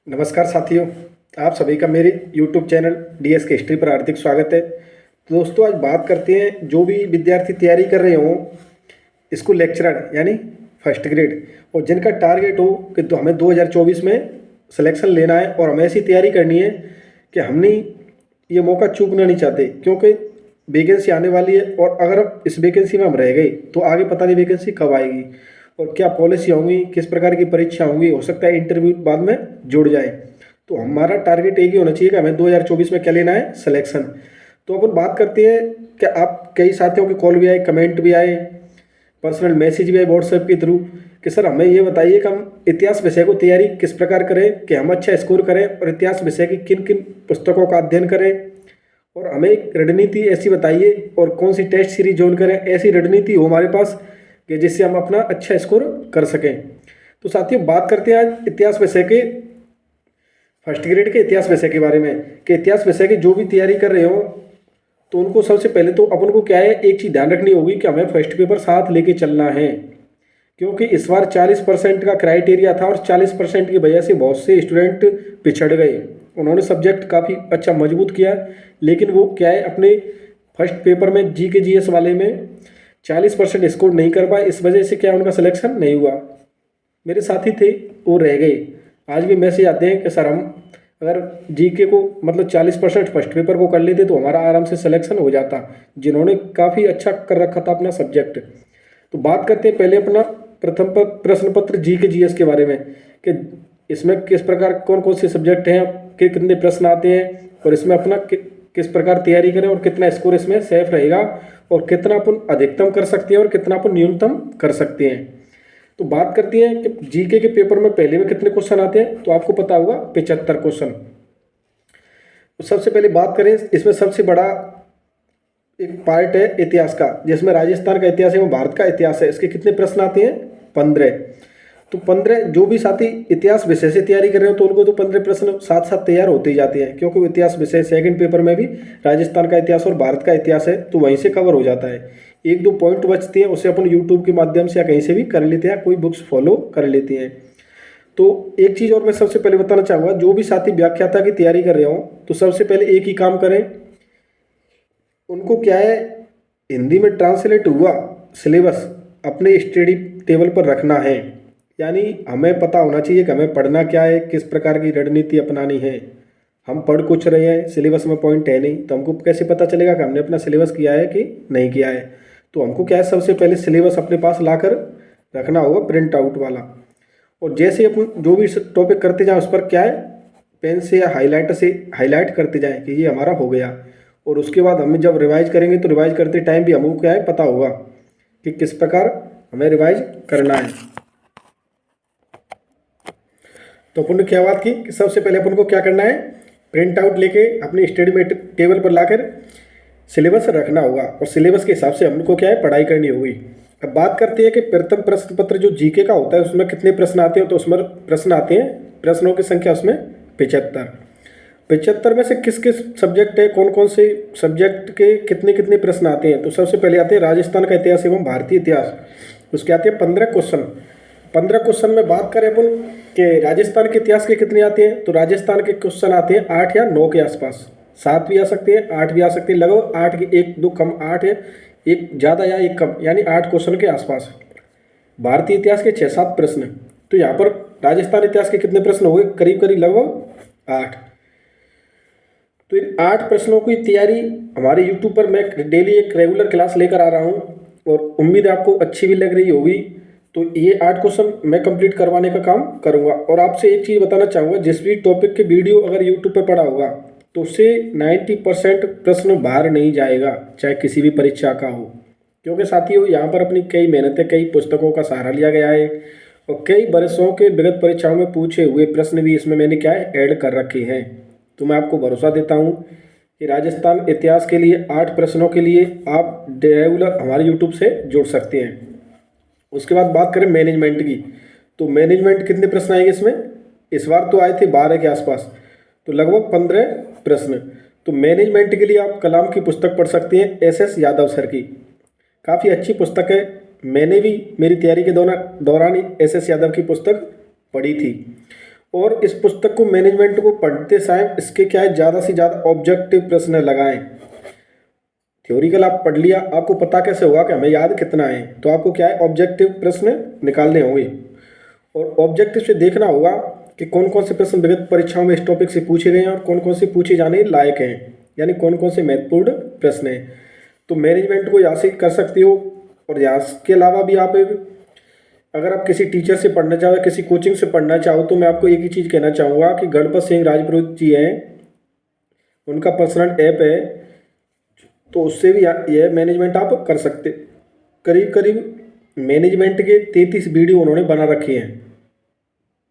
नमस्कार साथियों, आप सभी का मेरे YouTube चैनल डीएस के हिस्ट्री पर हार्दिक स्वागत है। तो दोस्तों, आज बात करते हैं जो भी विद्यार्थी तैयारी कर रहे हों स्कूल लेक्चरर यानी फर्स्ट ग्रेड, और जिनका टारगेट हो कि तो हमें 2024 में सिलेक्शन लेना है और हमें ऐसी तैयारी करनी है कि हमने ये मौका चूकना नहीं चाहते, क्योंकि वैकेंसी आने वाली है और अगर इस वैकेंसी में हम रह गए तो आगे पता नहीं वैकेंसी कब आएगी और क्या पॉलिसी होंगी, किस प्रकार की परीक्षा होंगी, हो सकता है इंटरव्यू बाद में जुड़ जाए। तो हमारा टारगेट एक ही होना चाहिए कि हमें 2024 में क्या लेना है, सिलेक्शन। तो अपन बात करते हैं कि आप कई साथियों के कॉल भी आए, कमेंट भी आए, पर्सनल मैसेज भी आए व्हाट्सएप के थ्रू कि सर हमें ये बताइए कि हम इतिहास विषय को तैयारी किस प्रकार करें कि हम अच्छा स्कोर करें, और इतिहास विषय की किन किन पुस्तकों का अध्ययन करें, और हमें एक रणनीति ऐसी बताइए और कौन सी टेस्ट सीरीज ज्वाइन करें, ऐसी रणनीति हो हमारे पास कि जिससे हम अपना अच्छा स्कोर कर सकें। तो साथियों, बात करते हैं आज इतिहास विषय के फर्स्ट ग्रेड के इतिहास विषय के बारे में कि इतिहास विषय की जो भी तैयारी कर रहे हो तो उनको सबसे पहले तो अपन को क्या है, एक चीज़ ध्यान रखनी होगी कि हमें फर्स्ट पेपर साथ लेके चलना है, क्योंकि इस बार 40% का क्राइटेरिया था और 40% की वजह से बहुत से स्टूडेंट पिछड़ गए। उन्होंने सब्जेक्ट काफ़ी अच्छा मजबूत किया, लेकिन वो क्या है, अपने फर्स्ट पेपर में जी के जीएस वाले में 40% स्कोर नहीं कर पाए। इस वजह से क्या उनका सिलेक्शन नहीं हुआ। मेरे साथी थे वो रह गए। आज भी मैसेज आते हैं कि सर हम अगर जीके को मतलब 40% फर्स्ट पेपर को कर लेते तो हमारा आराम से सिलेक्शन हो जाता, जिन्होंने काफ़ी अच्छा कर रखा था अपना सब्जेक्ट। तो बात करते हैं पहले अपना प्रथम प्रश्न पत्र जीके जीएस के बारे में कि इसमें किस प्रकार कौन कौन से सब्जेक्ट हैं, कि कितने प्रश्न आते हैं और इसमें अपना किस प्रकार तैयारी करें और कितना स्कोर इसमें सेफ रहेगा और कितना अपन अधिकतम कर सकते हैं और कितना अपन न्यूनतम कर सकते हैं। तो बात करती हैं कि जीके के पेपर में पहले में कितने क्वेश्चन आते हैं, तो आपको पता होगा 75 क्वेश्चन। तो सबसे पहले बात करें, इसमें सबसे बड़ा एक पार्ट है इतिहास का, जिसमें राजस्थान का इतिहास एवं भारत का इतिहास है। इसके कितने प्रश्न आते हैं, 15। तो 15 जो भी साथी इतिहास विषय से तैयारी कर रहे हो तो उनको तो 15 प्रश्न साथ साथ तैयार होते ही जाते हैं, क्योंकि वो इतिहास विषय सेकंड पेपर में भी राजस्थान का इतिहास और भारत का इतिहास है तो वहीं से कवर हो जाता है। एक दो पॉइंट बचते हैं, उसे अपन यूट्यूब के माध्यम से या कहीं से भी कर लेते हैं, कोई बुक्स फॉलो कर लेते हैं। तो एक चीज़ और मैं सबसे पहले बताना चाहूँगा, जो भी साथी व्याख्याता की तैयारी कर रहे हो तो सबसे पहले एक ही काम करें, उनको क्या है, हिंदी में ट्रांसलेट हुआ सिलेबस अपने स्टडी टेबल पर रखना है। यानी हमें पता होना चाहिए कि हमें पढ़ना क्या है, किस प्रकार की रणनीति अपनानी है। हम पढ़ कुछ रहे हैं, सिलेबस में पॉइंट है नहीं, तो हमको कैसे पता चलेगा कि हमने अपना सिलेबस किया है कि नहीं किया है। तो हमको क्या है, सबसे पहले सिलेबस अपने पास लाकर रखना होगा, प्रिंट आउट वाला। और जैसे अपन जो भी टॉपिक करते जाएँ उस पर क्या है, पेन से या हाईलाइटर से हाईलाइट करते जाएँ कि ये हमारा हो गया। और उसके बाद हम जब रिवाइज करेंगे तो रिवाइज करते टाइम भी हमको क्या है, पता होगा कि किस प्रकार हमें रिवाइज करना है। तो अपन ने क्या बात की कि सबसे पहले अपन को क्या करना है, प्रिंट आउट लेके अपनी स्टडी टेबल पर लाकर सिलेबस रखना होगा और सिलेबस के हिसाब से हमको क्या है, पढ़ाई करनी होगी। अब बात करते हैं कि प्रथम प्रश्न पत्र जो जीके का होता है उसमें कितने प्रश्न आते हैं, तो उसमें प्रश्न आते हैं, प्रश्नों की संख्या उसमें 75। 75 में से किस किस सब्जेक्ट है, कौन कौन से सब्जेक्ट के कितने कितने प्रश्न आते हैं। तो सबसे पहले आते हैं राजस्थान का इतिहास एवं भारतीय इतिहास, उसके आते हैं 15 क्वेश्चन। 15 क्वेश्चन में बात करें अपन कि राजस्थान के इतिहास के कितने आते हैं, तो राजस्थान के क्वेश्चन आते हैं 8 या 9 के आसपास। 7 भी आ सकते हैं, 8 भी आ सकते हैं, लगभग 8 के एक दो कम, 8 है, एक ज़्यादा या एक कम, यानी 8 क्वेश्चन के आसपास। भारतीय इतिहास के 6-7 प्रश्न। तो यहाँ पर राजस्थान इतिहास के कितने प्रश्न हो गए, करीब करीब लगभग 8। तो इन 8 प्रश्नों की तैयारी हमारे यूट्यूब पर मैं डेली एक रेगुलर क्लास लेकर आ रहा हूँ और उम्मीद है आपको अच्छी भी लग रही होगी। तो ये 8 क्वेश्चन मैं कंप्लीट करवाने का काम करूँगा। और आपसे एक चीज़ बताना चाहूँगा, जिस भी टॉपिक के वीडियो अगर यूट्यूब पर पड़ा होगा तो उससे 90% प्रश्न बाहर नहीं जाएगा, चाहे किसी भी परीक्षा का हो। क्योंकि साथियों, यहाँ पर अपनी कई मेहनतें, कई पुस्तकों का सहारा लिया गया है और कई वर्षों के विगत परीक्षाओं में पूछे हुए प्रश्न भी इसमें मैंने क्या है, ऐड कर रखे हैं। तो मैं आपको भरोसा देता हूँ कि राजस्थान इतिहास के लिए 8 प्रश्नों के लिए आप रेगुलर हमारे यूट्यूब से जुड़ सकते हैं। उसके बाद बात करें मैनेजमेंट की, तो मैनेजमेंट कितने प्रश्न आएंगे इसमें, इस बार तो आए थे 12 के आसपास, तो लगभग 15 प्रश्न। तो मैनेजमेंट के लिए आप कलाम की पुस्तक पढ़ सकते हैं, SS यादव सर की, काफ़ी अच्छी पुस्तक है। मैंने भी मेरी तैयारी के दौरान SS यादव की पुस्तक पढ़ी थी। और इस पुस्तक को मैनेजमेंट को पढ़ते समय इसके क्या है, ज़्यादा से ज़्यादा ऑब्जेक्टिव प्रश्न लगाएं। थ्योरिकल आप पढ़ लिया, आपको पता कैसे होगा कि हमें याद कितना है, तो आपको क्या है, ऑब्जेक्टिव प्रश्न निकालने होंगे और ऑब्जेक्टिव से देखना होगा कि कौन कौन से प्रश्न विगत परीक्षाओं में इस टॉपिक से पूछे गए हैं और कौन कौन से पूछे जाने लायक हैं, यानी कौन कौन से महत्वपूर्ण प्रश्न हैं। तो मैनेजमेंट को यहाँ से कर सकते हो। और यहाँ के अलावा भी आप अगर आप किसी टीचर से पढ़ना चाहो या किसी कोचिंग से पढ़ना चाहो तो मैं आपको एक ही चीज़ कहना चाहूँगा कि गणपत सिंह राजपुरोहित जी हैं, उनका पर्सनल ऐप है, तो उससे भी यह मैनेजमेंट आप कर सकते। करीब करीब मैनेजमेंट के 33 वीडियो उन्होंने बना रखे हैं।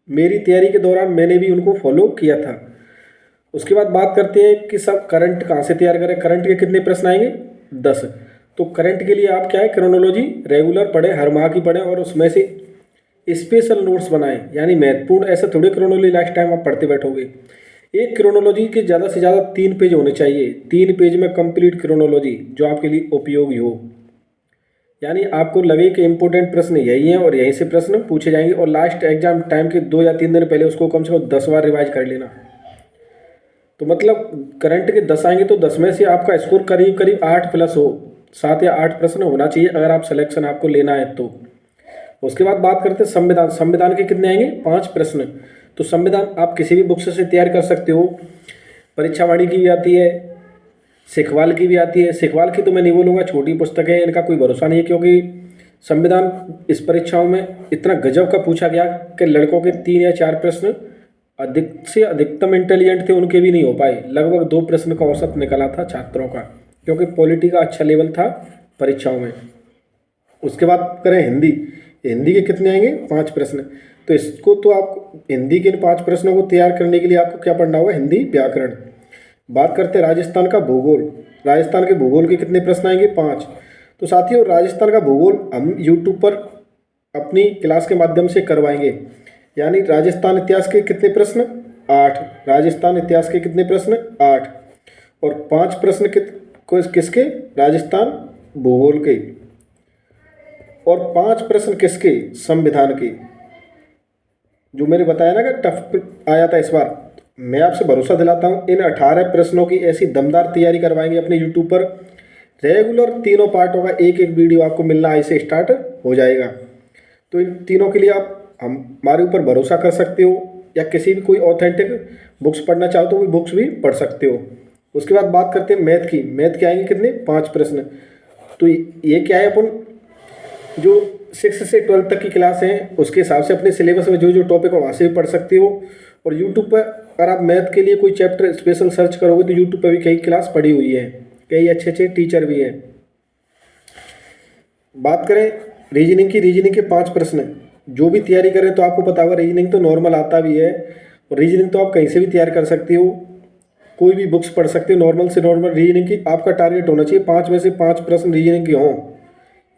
मेरी तैयारी के दौरान मैंने भी उनको फॉलो किया था। उसके बाद बात करते हैं कि सब करंट कहाँ से तैयार करें। करंट के कितने प्रश्न आएंगे, 10। तो करंट के लिए आप क्या है, क्रोनोलॉजी रेगुलर पढ़ें, हर माह की पढ़ें और उसमें से स्पेशल नोट्स बनाएं, यानी महत्वपूर्ण। ऐसा थोड़ी क्रोनोलॉजी लास्ट टाइम आप पढ़ते बैठोगे। एक क्रोनोलॉजी के ज़्यादा से ज़्यादा 3 पेज होने चाहिए, 3 पेज में कंप्लीट क्रोनोलॉजी जो आपके लिए उपयोगी हो, यानी आपको लगे कि इंपॉर्टेंट प्रश्न यही हैं और यहीं से प्रश्न पूछे जाएंगे। और लास्ट एग्जाम टाइम के 2 या 3 दिन पहले उसको कम से कम 10 बार रिवाइज कर लेना। तो मतलब करंट के 10 आएंगे तो 10 में से आपका स्कोर करीब करीब 8 प्लस हो, 7 या 8 प्रश्न होना चाहिए अगर आप सिलेक्शन आपको लेना है तो। उसके बाद बात करते हैं संविधान। संविधान के कितने आएंगे, 5 प्रश्न। तो संविधान आप किसी भी बुक से तैयार कर सकते हो। परीक्षा वाणी की भी आती है, सिखवाल की भी आती है। सिखवाल की तो मैं नहीं बोलूँगा, छोटी पुस्तक है, इनका कोई भरोसा नहीं है, क्योंकि संविधान इस परीक्षाओं में इतना गजब का पूछा गया कि लड़कों के 3 या 4 प्रश्न अधिक से अधिकतम इंटेलिजेंट थे उनके भी नहीं हो पाए। लगभग 2 प्रश्न का औसत निकला था छात्रों का, क्योंकि पॉलिटी का अच्छा लेवल था परीक्षाओं में। उसके बाद करें हिंदी। हिंदी के कितने आएंगे, 5 प्रश्न। तो इसको तो आप हिंदी के इन 5 प्रश्नों को तैयार करने के लिए आपको क्या पढ़ना होगा, हिंदी व्याकरण। बात करते हैं राजस्थान का भूगोल। राजस्थान के भूगोल के कितने प्रश्न आएंगे, 5। तो साथियों राजस्थान का भूगोल हम यूट्यूब पर अपनी क्लास के माध्यम से करवाएंगे। यानी राजस्थान इतिहास के कितने प्रश्न, 8। राजस्थान इतिहास के कितने प्रश्न, 8। और 5 प्रश्न किसके, राजस्थान भूगोल के। और 5 प्रश्न किसके, संविधान के। जो मैंने बताया ना कि टफ आया था इस बार, मैं आपसे भरोसा दिलाता हूँ इन 18 प्रश्नों की ऐसी दमदार तैयारी करवाएंगे अपने यूट्यूब पर। रेगुलर तीनों पार्टों का एक एक वीडियो आपको मिलना ऐसे स्टार्ट हो जाएगा। तो इन तीनों के लिए आप हमारे ऊपर भरोसा कर सकते हो, या किसी भी कोई ऑथेंटिक बुक्स पढ़ना चाहो तो वो बुक्स भी पढ़ सकते हो। उसके बाद बात करते हैं मैथ की। मैथ के आएंगे कितने, 5 प्रश्न। तो ये क्या है, अपन जो 6 से 12 तक की क्लास है उसके हिसाब से अपने सिलेबस में जो जो टॉपिक हो वहाँ से भी पढ़ सकते हो। और यूट्यूब पर अगर आप मैथ के लिए कोई चैप्टर स्पेशल सर्च करोगे तो यूट्यूब पर भी कई क्लास पढ़ी हुई है, कई अच्छे अच्छे टीचर भी हैं। बात करें रीजनिंग की। रीजनिंग के 5 प्रश्न। जो भी तैयारी करें तो आपको पता होगा रीजनिंग तो नॉर्मल आता भी है, और रीजनिंग तो आप कहीं से भी तैयार कर सकते हो, कोई भी बुक्स पढ़ सकते हो। नॉर्मल से नॉर्मल रीजनिंग की आपका टारगेट होना चाहिए 5 में से 5 प्रश्न रीजनिंग के हों,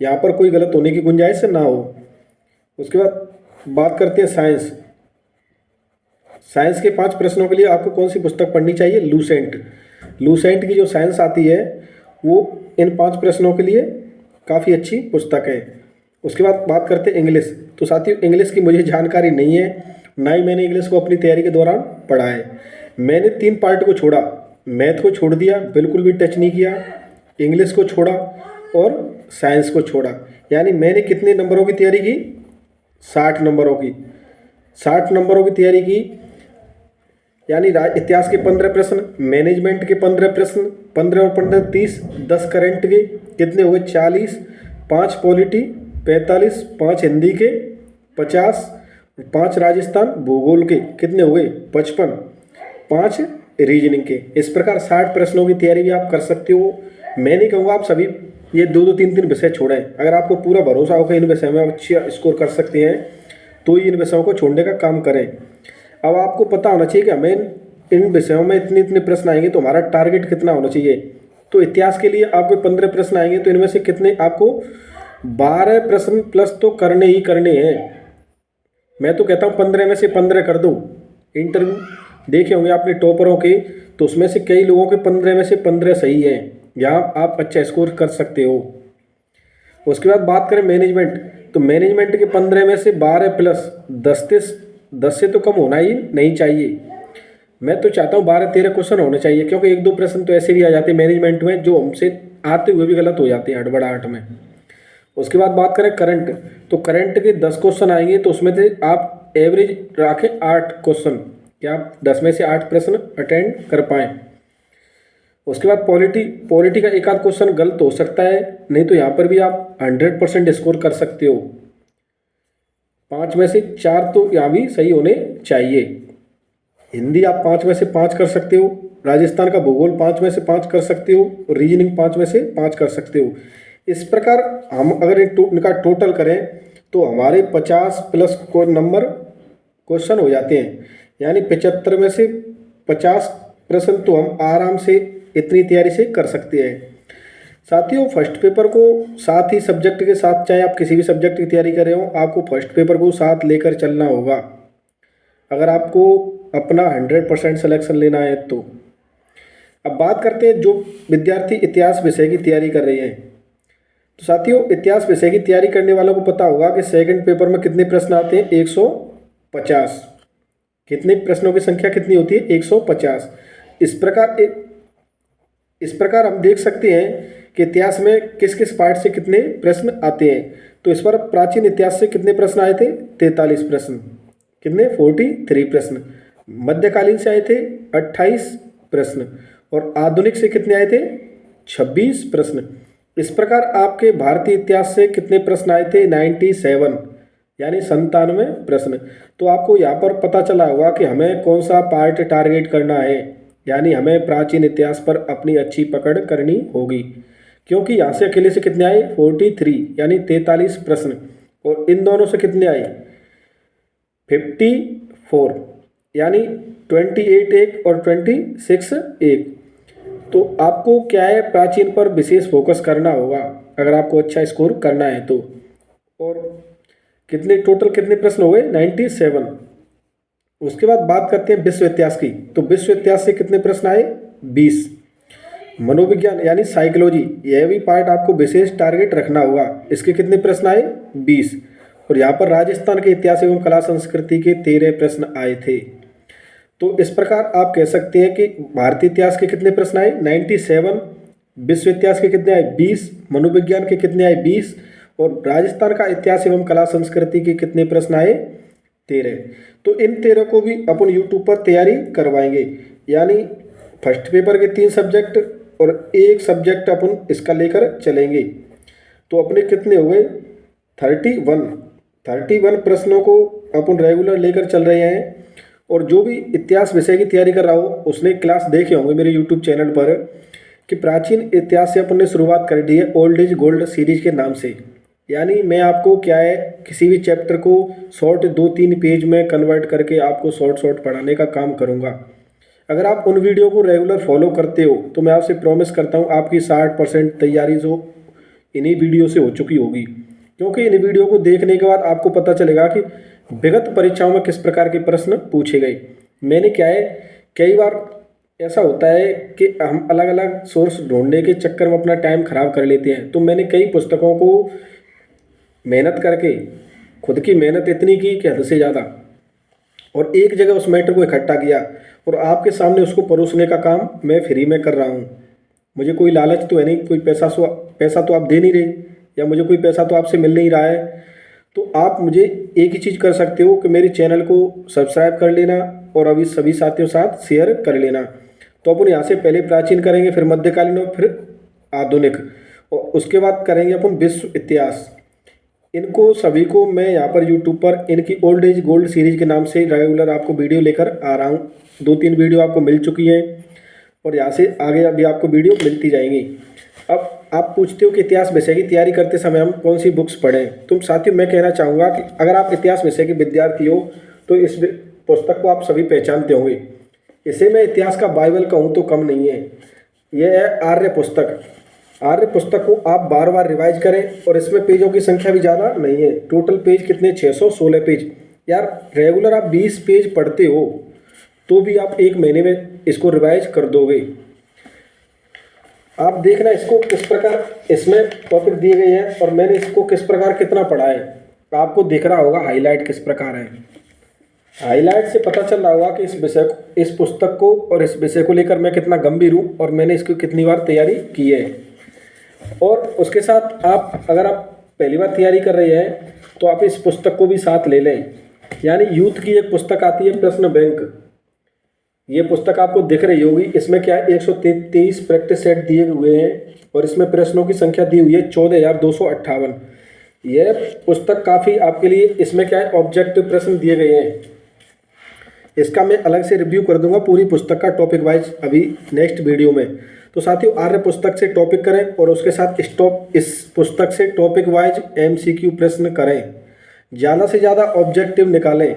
यहाँ पर कोई गलत होने की गुंजाइश ना हो। उसके बाद बात करते हैं साइंस। साइंस के 5 प्रश्नों के लिए आपको कौन सी पुस्तक पढ़नी चाहिए, लूसेंट। लूसेंट की जो साइंस आती है वो इन 5 प्रश्नों के लिए काफ़ी अच्छी पुस्तक है। उसके बाद बात करते हैं इंग्लिश। तो साथियों इंग्लिश की मुझे जानकारी नहीं है, ना ही मैंने इंग्लिश को अपनी तैयारी के दौरान पढ़ा है। मैंने 3 पार्ट को छोड़ा, मैथ को छोड़ दिया, बिल्कुल भी टच नहीं किया, इंग्लिश को छोड़ा और साइंस को छोड़ा। यानी मैंने कितने नंबरों की तैयारी की, 60 नंबरों की। 60 नंबरों की तैयारी की, यानी इतिहास के 15 प्रश्न, मैनेजमेंट के 15 प्रश्न, 15 और 15 30, 10 करंट के कितने हुए, 40, 5 पॉलिटी 45, 5 हिंदी के 50, 5 राजस्थान भूगोल के कितने हुए, 55, 5 रीजनिंग के। इस प्रकार 60 प्रश्नों की तैयारी भी आप कर सकते हो। मैं नहीं कहूँगा आप सभी ये 2-2, 3-3 विषय छोड़ें। अगर आपको पूरा भरोसा हो कि इन विषयों में आप अच्छा स्कोर कर सकते हैं तो इन विषयों को छोड़ने का काम करें। अब आपको पता होना चाहिए कि हमें इन विषयों में इतने इतने प्रश्न आएंगे तो हमारा टारगेट कितना होना चाहिए। तो इतिहास के लिए आपको 15 प्रश्न आएंगे तो इनमें से कितने, आपको 12 प्रश्न प्लस तो करने ही करने हैं। मैं तो कहता हूँ 15 में से 15 कर दो। इंटरव्यू देखे होंगे आपने टॉपरों के, तो उसमें से कई लोगों के 15 में से 15 सही हैं, यहाँ आप अच्छा स्कोर कर सकते हो। उसके बाद बात करें मैनेजमेंट। तो मैनेजमेंट के 15 में से 12 प्लस 10 से 10 से तो कम होना ही नहीं चाहिए। मैं तो चाहता हूँ 12-13 क्वेश्चन होने चाहिए, क्योंकि 1-2 प्रश्न तो ऐसे भी आ जाते हैं मैनेजमेंट में जो हमसे आते हुए भी गलत हो जाते हैं हड़बड़ाहट में। उसके बाद बात करें करंट, तो करंट के 10 क्वेश्चन आएंगे, तो उसमें से आप एवरेज रखें 8 क्वेश्चन, क्या आप 10 में से 8 प्रश्न अटेंड कर पाएँ। उसके बाद पॉलिटी का एक आध क्वेश्चन गलत हो सकता है, नहीं तो यहाँ पर भी आप 100% स्कोर कर सकते हो। 5 में से 4 तो यहाँ भी सही होने चाहिए। हिंदी आप 5 में से 5 कर सकते हो, राजस्थान का भूगोल 5 में से 5 कर सकते हो, और रीजनिंग 5 में से 5 कर सकते हो। इस प्रकार हम अगर इनका टोटल करें तो हमारे 50 प्लस को नंबर क्वेश्चन हो जाते हैं, यानी 75 में से 50 प्रश्न तो हम आराम से इतनी तैयारी से कर सकते हैं। साथियों, फर्स्ट पेपर को साथ ही सब्जेक्ट के साथ, चाहे आप किसी भी सब्जेक्ट की तैयारी कर रहे हो, आपको फर्स्ट पेपर को साथ लेकर चलना होगा अगर आपको अपना 100% सिलेक्शन लेना है तो। अब बात करते हैं जो विद्यार्थी इतिहास विषय की तैयारी कर रहे हैं। तो साथियों, इतिहास विषय की तैयारी करने वालों को पता होगा कि सेकंड पेपर में कितने प्रश्न आते हैं, 150। कितने प्रश्नों की संख्या कितनी होती है, 150। इस प्रकार हम देख सकते हैं कि इतिहास में किस किस पार्ट से कितने प्रश्न आते हैं। तो इस बार प्राचीन इतिहास से कितने प्रश्न आए थे, 43 प्रश्न। कितने, 43 प्रश्न। मध्यकालीन से आए थे 28 प्रश्न, और आधुनिक से कितने आए थे, 26 प्रश्न। इस प्रकार आपके भारतीय इतिहास से कितने प्रश्न आए थे, 97, यानी 97 प्रश्न। तो आपको यहाँ पर पता चला होगा कि हमें कौन सा पार्ट टारगेट करना है, यानी हमें प्राचीन इतिहास पर अपनी अच्छी पकड़ करनी होगी, क्योंकि यहाँ से अकेले से कितने आए, 43, यानी 43 प्रश्न, और इन दोनों से कितने आए, 54, यानी 28 एक और 26 एक। तो आपको क्या है, प्राचीन पर विशेष फोकस करना होगा अगर आपको अच्छा स्कोर करना है तो। और कितने टोटल कितने प्रश्न हो गए, 97। उसके बाद बात करते हैं विश्व इतिहास की। तो विश्व इतिहास से कितने प्रश्न आए, 20। मनोविज्ञान यानी साइकोलॉजी, यह भी पार्ट आपको विशेष टारगेट रखना होगा। इसके कितने प्रश्न आए, 20। और यहाँ पर राजस्थान के इतिहास एवं कला संस्कृति के 13 प्रश्न आए थे। तो इस प्रकार आप कह सकते हैं कि भारतीय इतिहास के कितने प्रश्न आए, 97। विश्व इतिहास के कितने आए, 20। मनोविज्ञान के कितने आए, 20। और राजस्थान का इतिहास एवं कला संस्कृति के कितने प्रश्न आए, 13। तो इन 13 को भी अपन यूट्यूब पर तैयारी करवाएंगे, यानी फर्स्ट पेपर के 3 सब्जेक्ट और 1 सब्जेक्ट अपन इसका लेकर चलेंगे। तो अपने कितने हो गए, 31 प्रश्नों को अपन रेगुलर लेकर चल रहे हैं। और जो भी इतिहास विषय की तैयारी कर रहा हो उसने क्लास देखे होंगे मेरे यूट्यूब चैनल पर कि प्राचीन इतिहास से अपन ने शुरुआत कर दी है ओल्ड इज गोल्ड सीरीज के नाम से। यानी मैं आपको क्या है, किसी भी चैप्टर को शॉर्ट 2-3 पेज में कन्वर्ट करके आपको शॉर्ट पढ़ाने का काम करूँगा। अगर आप उन वीडियो को रेगुलर फॉलो करते हो तो मैं आपसे प्रॉमिस करता हूँ आपकी 60% तैयारी जो इन्हीं वीडियो से हो चुकी होगी, क्योंकि इन वीडियो को देखने के बाद आपको पता चलेगा कि विगत परीक्षाओं में किस प्रकार के प्रश्न पूछे गए। मैंने क्या है, कई बार ऐसा होता है कि हम अलग अलग सोर्स ढूंढने के चक्कर में अपना टाइम खराब कर लेते हैं। तो मैंने कई पुस्तकों को मेहनत करके, खुद की मेहनत इतनी की कि हद से ज़्यादा, और एक जगह उस मैटर को इकट्ठा किया और आपके सामने उसको परोसने का काम मैं फ्री में कर रहा हूँ। मुझे कोई लालच तो है नहीं, कोई पैसा तो आप दे नहीं रहे, या मुझे कोई पैसा तो आपसे मिल नहीं रहा है। तो आप मुझे एक ही चीज़ कर सकते हो कि मेरे चैनल को सब्सक्राइब कर लेना और अभी सभी साथियों साथ शेयर कर लेना। तो अपन यहाँ से पहले प्राचीन करेंगे, फिर मध्यकालीन और फिर आधुनिक, और उसके बाद करेंगे अपन विश्व इतिहास। इनको सभी को मैं यहाँ पर यूट्यूब पर इनकी ओल्ड एज गोल्ड सीरीज के नाम से रेगुलर आपको वीडियो लेकर आ रहा हूँ। 2-3 वीडियो आपको मिल चुकी हैं और यहाँ से आगे अभी आपको वीडियो मिलती जाएंगी। अब आप पूछते हो कि इतिहास विषय की तैयारी करते समय हम कौन सी बुक्स पढ़ें। तो साथियों, मैं कहना चाहूँगा कि अगर आप इतिहास विषय के विद्यार्थी हो तो इस पुस्तक को आप सभी पहचानते होंगे। इसे मैं इतिहास का बाइबल कहूँ तो कम नहीं है। यह है आर्य पुस्तक। आर्य पुस्तक को आप बार बार रिवाइज करें, और इसमें पेजों की संख्या भी ज़्यादा नहीं है। टोटल पेज कितने, 616 पेज। यार रेगुलर आप 20 पेज पढ़ते हो तो भी आप 1 महीने में इसको रिवाइज कर दोगे। आप देखना इसको किस प्रकार इसमें टॉपिक दिए गए हैं और मैंने इसको किस प्रकार कितना पढ़ा है, आपको दिख रहा होगा हाईलाइट किस प्रकार है। हाईलाइट से पता चल रहा होगा कि इस पुस्तक को और इस विषय को लेकर मैं कितना गंभीर हूँ और मैंने इसकी कितनी बार तैयारी की है। और उसके साथ अगर आप पहली बार तैयारी कर रहे हैं तो आप इस पुस्तक को भी साथ ले लें। यानी यूथ की एक पुस्तक आती है प्रश्न बैंक, ये पुस्तक आपको दिख रही होगी। इसमें क्या है, 123 प्रैक्टिस सेट दिए हुए हैं और इसमें प्रश्नों की संख्या दी हुई है 14,258। यह पुस्तक काफ़ी आपके लिए, इसमें क्या है, ऑब्जेक्टिव प्रश्न दिए गए हैं। इसका मैं अलग से रिव्यू कर दूंगा पूरी पुस्तक का टॉपिक वाइज अभी नेक्स्ट वीडियो में। तो साथियों, आर्य पुस्तक से टॉपिक करें और उसके साथ इस पुस्तक से टॉपिक वाइज MCQ प्रश्न करें, ज़्यादा से ज़्यादा ऑब्जेक्टिव निकालें।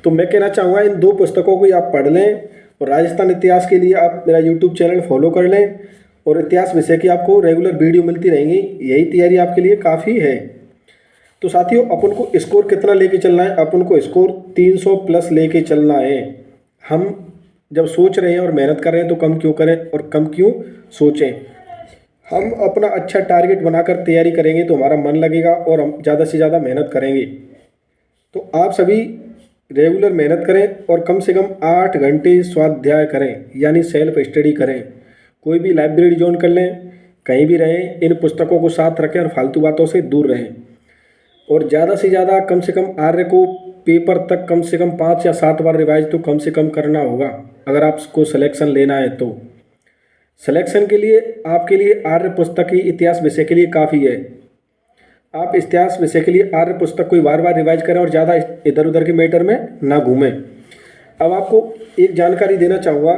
तो मैं कहना चाहूँगा इन 2 पुस्तकों को आप पढ़ लें और राजस्थान इतिहास के लिए आप मेरा YouTube चैनल फॉलो कर लें और इतिहास विषय की आपको रेगुलर वीडियो मिलती रहेंगी। यही तैयारी आपके लिए काफ़ी है। तो साथियों, अपन को स्कोर कितना लेके चलना है? अपन को स्कोर 300 प्लस लेके चलना है। हम जब सोच रहे हैं और मेहनत कर रहे हैं तो कम क्यों करें और कम क्यों सोचें। हम अपना अच्छा टारगेट बनाकर तैयारी करेंगे तो हमारा मन लगेगा और हम ज़्यादा से ज़्यादा मेहनत करेंगे। तो आप सभी रेगुलर मेहनत करें और कम से कम 8 घंटे स्वाध्याय करें, यानी सेल्फ स्टडी करें। कोई भी लाइब्रेरी ज्वाइन कर लें, कहीं भी रहें, इन पुस्तकों को साथ रखें और फालतू बातों से दूर रहें। और ज़्यादा से ज़्यादा कम से कम आर्य को पेपर तक कम से कम 5 या 7 बार रिवाइज तो कम से कम करना होगा अगर आपको सिलेक्शन लेना है। तो सिलेक्शन के लिए आपके लिए आर्य पुस्तक ही इतिहास विषय के लिए काफ़ी है। आप इतिहास विषय के लिए आर्य पुस्तक को बार बार रिवाइज करें और ज़्यादा इधर उधर के मैटर में ना घूमें। अब आपको एक जानकारी देना चाहूँगा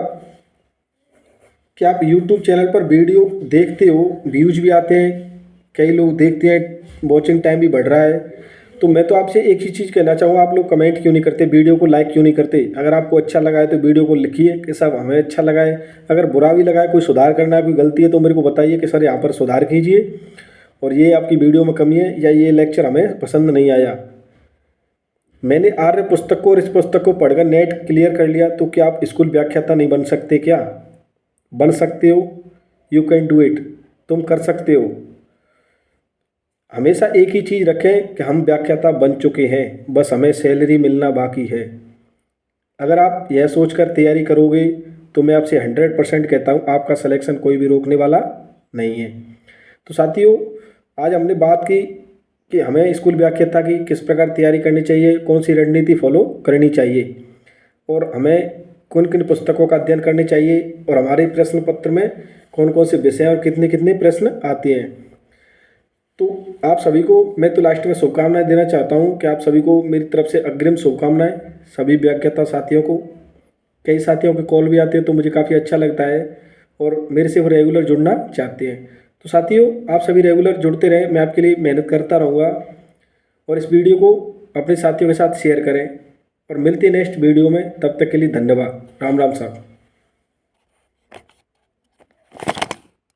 कि आप YouTube चैनल पर वीडियो देखते हो, व्यूज भी आते हैं, कई लोग देखते हैं, वॉचिंग टाइम भी बढ़ रहा है। तो मैं तो आपसे एक ही चीज़ कहना चाहूँगा, आप लोग कमेंट क्यों नहीं करते, वीडियो को लाइक क्यों नहीं करते? अगर आपको अच्छा लगा है तो वीडियो को लिखिए कि साहब हमें अच्छा लगा है। अगर बुरा भी लगा है, कोई सुधार करना है, कोई गलती है तो मेरे को बताइए कि सर यहाँ पर सुधार कीजिए और ये आपकी वीडियो में कमी है या ये लेक्चर हमें पसंद नहीं आया। मैंने आर्य पुस्तक को और इस पुस्तक को पढ़कर नेट क्लियर कर लिया, तो क्या आप स्कूल व्याख्याता नहीं बन सकते? क्या बन सकते हो? यू कैन डू इट, तुम कर सकते हो। हमेशा एक ही चीज़ रखें कि हम व्याख्याता बन चुके हैं, बस हमें सैलरी मिलना बाकी है। अगर आप यह सोचकर तैयारी करोगे तो मैं आपसे 100% कहता हूँ आपका सिलेक्शन कोई भी रोकने वाला नहीं है। तो साथियों, आज हमने बात की कि हमें स्कूल व्याख्याता की किस प्रकार तैयारी करनी चाहिए, कौन सी रणनीति फॉलो करनी चाहिए और हमें किन किन पुस्तकों का अध्ययन करनी चाहिए और हमारे प्रश्न पत्र में कौन कौन से विषय और कितने कितने प्रश्न आते हैं। तो आप सभी को मैं तो लास्ट में शुभकामनाएं देना चाहता हूं कि आप सभी को मेरी तरफ से अग्रिम शुभकामनाएं। सभी व्याख्याता साथियों को, कई साथियों के कॉल भी आते हैं तो मुझे काफ़ी अच्छा लगता है और मेरे से वो रेगुलर जुड़ना चाहते हैं। तो साथियों, आप सभी रेगुलर जुड़ते रहें, मैं आपके लिए मेहनत करता रहूँगा और इस वीडियो को अपने साथियों के साथ शेयर करें और मिलते हैं नेक्स्ट वीडियो में। तब तक के लिए धन्यवाद। राम राम साहब।